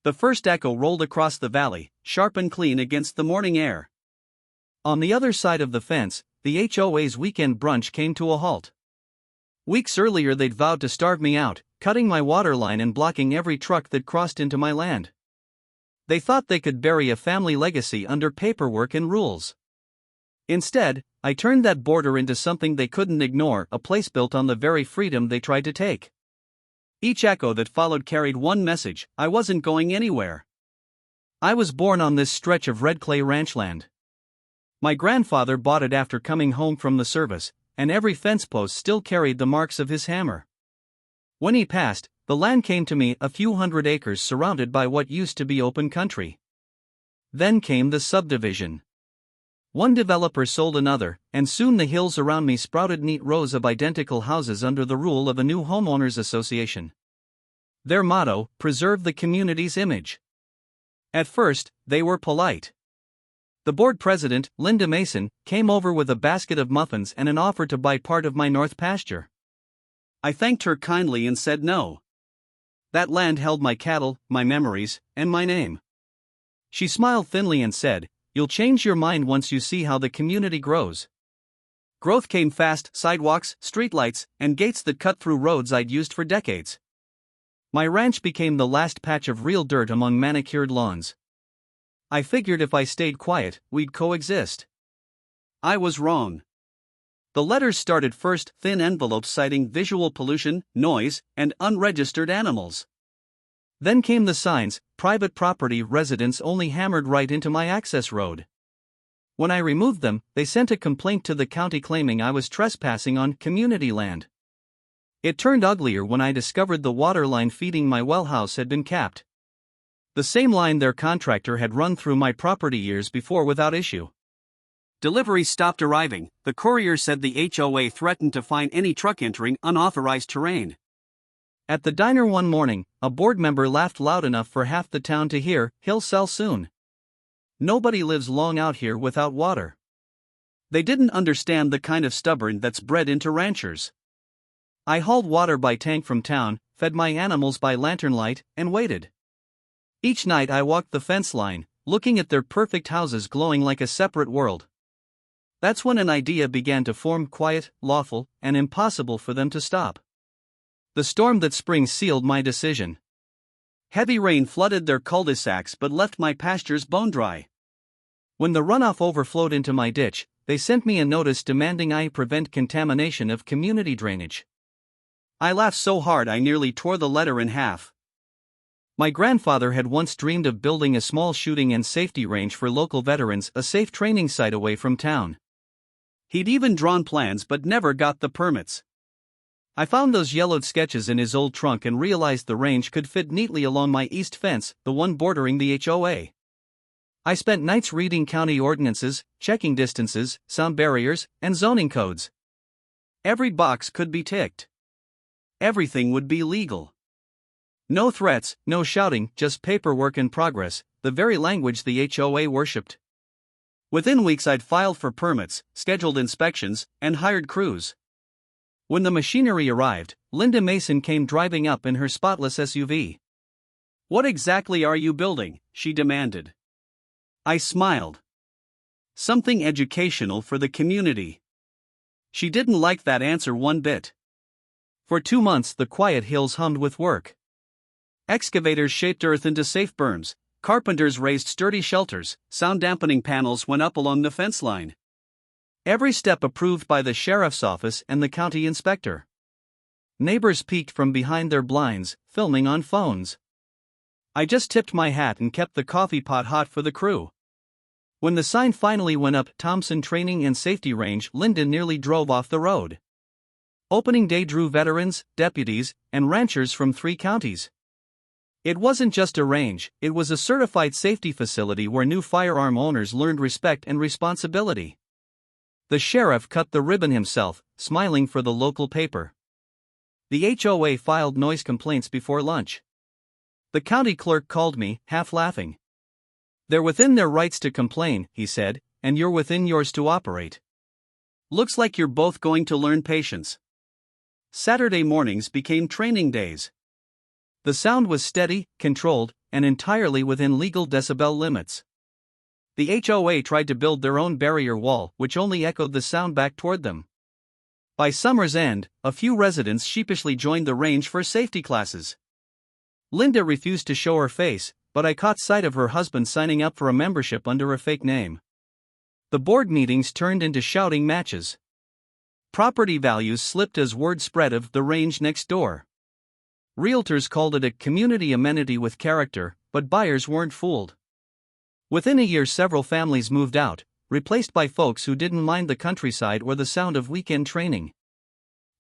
The first echo rolled across the valley, sharp and clean against the morning air. On the other side of the fence, the HOA's weekend brunch came to a halt. Weeks earlier they'd vowed to starve me out, cutting my water line and blocking every truck that crossed into my land. They thought they could bury a family legacy under paperwork and rules. Instead, I turned that border into something they couldn't ignore, a place built on the very freedom they tried to take. Each echo that followed carried one message: I wasn't going anywhere. I was born on this stretch of red clay ranch land. My grandfather bought it after coming home from the service, and every fence post still carried the marks of his hammer. When he passed, the land came to me, a few hundred acres surrounded by what used to be open country. Then came the subdivision. One developer sold another, and soon the hills around me sprouted neat rows of identical houses under the rule of a new Homeowners Association. Their motto: preserve the community's image. At first, they were polite. The board president, Linda Mason, came over with a basket of muffins and an offer to buy part of my north pasture. I thanked her kindly and said no. That land held my cattle, my memories, and my name. She smiled thinly and said, "You'll change your mind once you see how the community grows." Growth came fast: sidewalks, streetlights, and gates that cut through roads I'd used for decades. My ranch became the last patch of real dirt among manicured lawns. I figured if I stayed quiet, we'd coexist. I was wrong. The letters started first, thin envelopes citing visual pollution, noise, and unregistered animals. Then came the signs: private property, residents only, hammered right into my access road. When I removed them, they sent a complaint to the county claiming I was trespassing on community land. It turned uglier when I discovered the water line feeding my well house had been capped. The same line their contractor had run through my property years before without issue. Deliveries stopped arriving. The courier said the HOA threatened to fine any truck entering unauthorized terrain. At the diner one morning, a board member laughed loud enough for half the town to hear, "He'll sell soon. Nobody lives long out here without water." They didn't understand the kind of stubborn that's bred into ranchers. I hauled water by tank from town, fed my animals by lantern light, and waited. Each night I walked the fence line, looking at their perfect houses glowing like a separate world. That's when an idea began to form: quiet, lawful, and impossible for them to stop. The storm that spring sealed my decision. Heavy rain flooded their cul-de-sacs but left my pastures bone dry. When the runoff overflowed into my ditch, they sent me a notice demanding I prevent contamination of community drainage. I laughed so hard I nearly tore the letter in half. My grandfather had once dreamed of building a small shooting and safety range for local veterans, a safe training site away from town. He'd even drawn plans but never got the permits. I found those yellowed sketches in his old trunk and realized the range could fit neatly along my east fence, the one bordering the HOA. I spent nights reading county ordinances, checking distances, sound barriers, and zoning codes. Every box could be ticked. Everything would be legal. No threats, no shouting, just paperwork and progress, the very language the HOA worshipped. Within weeks I'd filed for permits, scheduled inspections, and hired crews. When the machinery arrived, Linda Mason came driving up in her spotless SUV. "What exactly are you building?" she demanded. I smiled. "Something educational for the community." She didn't like that answer one bit. For 2 months the quiet hills hummed with work. Excavators shaped earth into safe berms, carpenters raised sturdy shelters, sound-dampening panels went up along the fence line. Every step approved by the sheriff's office and the county inspector. Neighbors peeked from behind their blinds, filming on phones. I just tipped my hat and kept the coffee pot hot for the crew. When the sign finally went up, "Thompson Training and Safety Range," Linda nearly drove off the road. Opening day drew veterans, deputies, and ranchers from 3 counties. It wasn't just a range, it was a certified safety facility where new firearm owners learned respect and responsibility. The sheriff cut the ribbon himself, smiling for the local paper. The HOA filed noise complaints before lunch. The county clerk called me, half laughing. "They're within their rights to complain," he said, "and you're within yours to operate. Looks like you're both going to learn patience." Saturday mornings became training days. The sound was steady, controlled, and entirely within legal decibel limits. The HOA tried to build their own barrier wall, which only echoed the sound back toward them. By summer's end, a few residents sheepishly joined the range for safety classes. Linda refused to show her face, but I caught sight of her husband signing up for a membership under a fake name. The board meetings turned into shouting matches. Property values slipped as word spread of the range next door. Realtors called it a community amenity with character, but buyers weren't fooled. Within a year, several families moved out, replaced by folks who didn't mind the countryside or the sound of weekend training.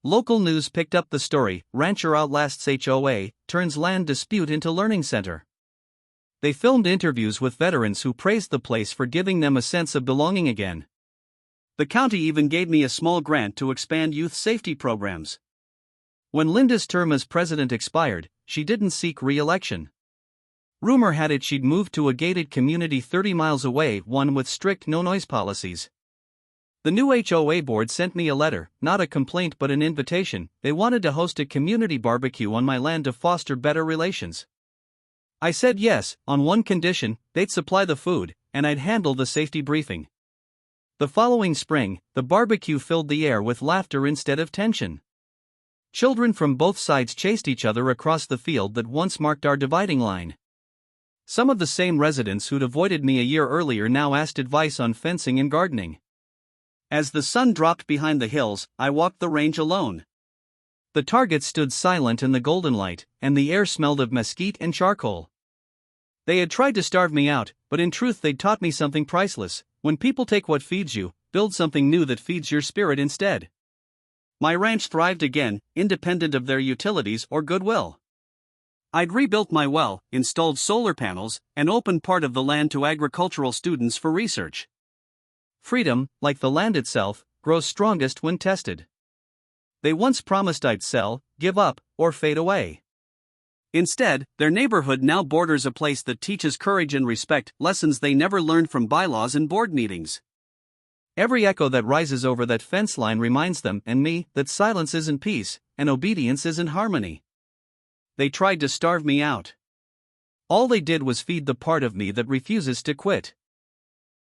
Local news picked up the story: rancher outlasts HOA, turns land dispute into learning center. They filmed interviews with veterans who praised the place for giving them a sense of belonging again. The county even gave me a small grant to expand youth safety programs. When Linda's term as president expired, she didn't seek re-election. Rumor had it she'd moved to a gated community 30 miles away, one with strict no-noise policies. The new HOA board sent me a letter, not a complaint but an invitation. They wanted to host a community barbecue on my land to foster better relations. I said yes, on one condition: they'd supply the food, and I'd handle the safety briefing. The following spring, the barbecue filled the air with laughter instead of tension. Children from both sides chased each other across the field that once marked our dividing line. Some of the same residents who'd avoided me a year earlier now asked advice on fencing and gardening. As the sun dropped behind the hills, I walked the range alone. The targets stood silent in the golden light, and the air smelled of mesquite and charcoal. They had tried to starve me out, but in truth they'd taught me something priceless: when people take what feeds you, build something new that feeds your spirit instead. My ranch thrived again, independent of their utilities or goodwill. I'd rebuilt my well, installed solar panels, and opened part of the land to agricultural students for research. Freedom, like the land itself, grows strongest when tested. They once promised I'd sell, give up, or fade away. Instead, their neighborhood now borders a place that teaches courage and respect, lessons they never learned from bylaws and board meetings. Every echo that rises over that fence line reminds them and me that silence isn't peace, and obedience isn't harmony. They tried to starve me out. All they did was feed the part of me that refuses to quit.